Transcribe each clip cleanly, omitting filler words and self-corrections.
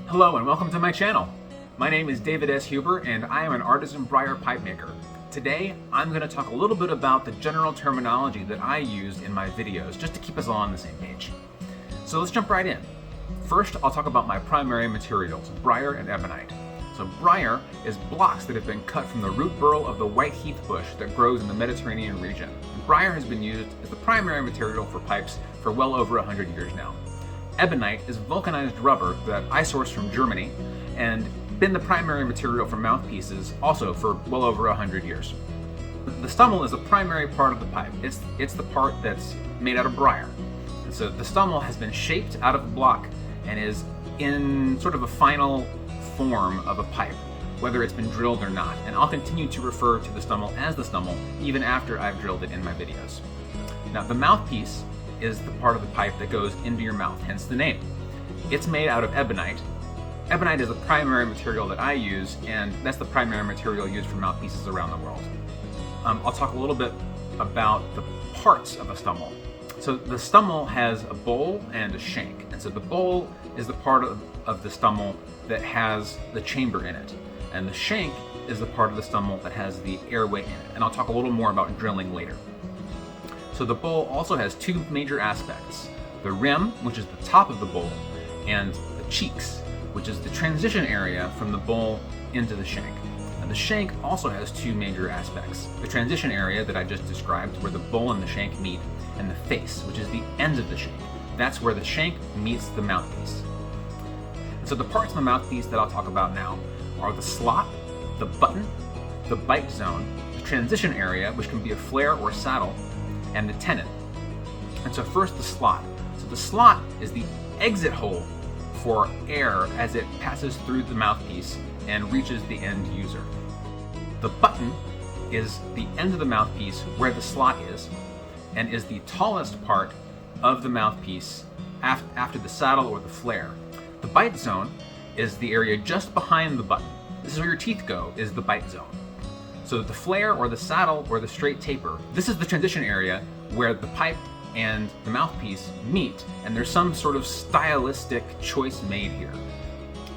Hello and welcome to my channel. My name is David S. Huber and I am an artisan briar pipe maker. Today I'm going to talk a little bit about the general terminology that I use in my videos just to keep us all on the same page. So let's jump right in. First I'll talk about my primary materials, briar and ebonite. So briar is blocks that have been cut from the root burl of the white heath bush that grows in the Mediterranean region. Briar has been used as the primary material for pipes for well over 100 years now. Ebonite is vulcanized rubber that I source from Germany and been the primary material for mouthpieces also for well over 100 years. The stummel is the primary part of the pipe. It's the part that's made out of briar. And so the stummel has been shaped out of the block and is in sort of a final form of a pipe, whether it's been drilled or not. And I'll continue to refer to the stummel as the stummel even after I've drilled it in my videos. Now the mouthpiece is the part of the pipe that goes into your mouth, hence the name. It's made out of ebonite. Ebonite is the primary material that I use, and that's the primary material used for mouthpieces around the world. I'll talk a little bit about the parts of a stummel. So the stummel has a bowl and a shank, and so the bowl is the part of the stummel that has the chamber in it, and the shank is the part of the stummel that has the airway in it, and I'll talk a little more about drilling later. So the bowl also has two major aspects: the rim, which is the top of the bowl, and the cheeks, which is the transition area from the bowl into the shank. And the shank also has two major aspects: the transition area that I just described, where the bowl and the shank meet, and the face, which is the end of the shank. That's where the shank meets the mouthpiece. And so the parts of the mouthpiece that I'll talk about now are the slot, the button, the bite zone, the transition area, which can be a flare or saddle, and the tenon. And so first the slot. So the slot is the exit hole for air as it passes through the mouthpiece and reaches the end user. The button is the end of the mouthpiece where the slot is, and is the tallest part of the mouthpiece after the saddle or the flare. The bite zone is the area just behind the button. This is where your teeth go, is the bite zone. So the flare or the saddle or the straight taper, this is the transition area where the pipe and the mouthpiece meet, and there's some sort of stylistic choice made here.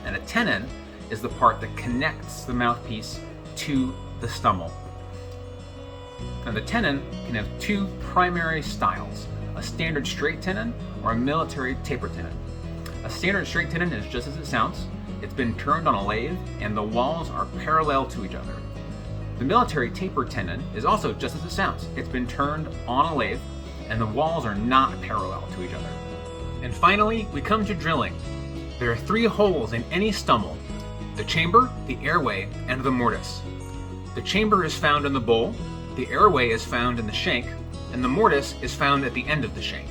And a tenon is the part that connects the mouthpiece to the stummel. Now the tenon can have two primary styles: a standard straight tenon or a military taper tenon. A standard straight tenon is just as it sounds. It's been turned on a lathe and the walls are parallel to each other. The military taper tenon is also just as it sounds. It's been turned on a lathe and the walls are not parallel to each other. And finally, we come to drilling. There are three holes in any stummel: the chamber, the airway, and the mortise. The chamber is found in the bowl, the airway is found in the shank, and the mortise is found at the end of the shank.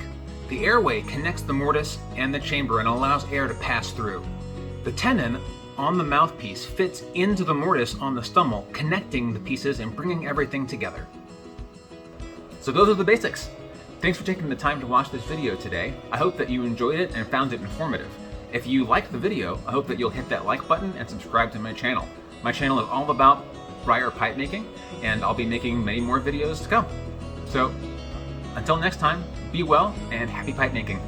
The airway connects the mortise and the chamber and allows air to pass through. The tenon on the mouthpiece fits into the mortise on the stummel, connecting the pieces and bringing everything together. So those are the basics. Thanks for taking the time to watch this video today. I hope that you enjoyed it and found it informative. If you liked the video, I hope that you'll hit that like button and subscribe to my channel. My channel is all about briar pipe making, and I'll be making many more videos to come. So until next time, be well and happy pipe making.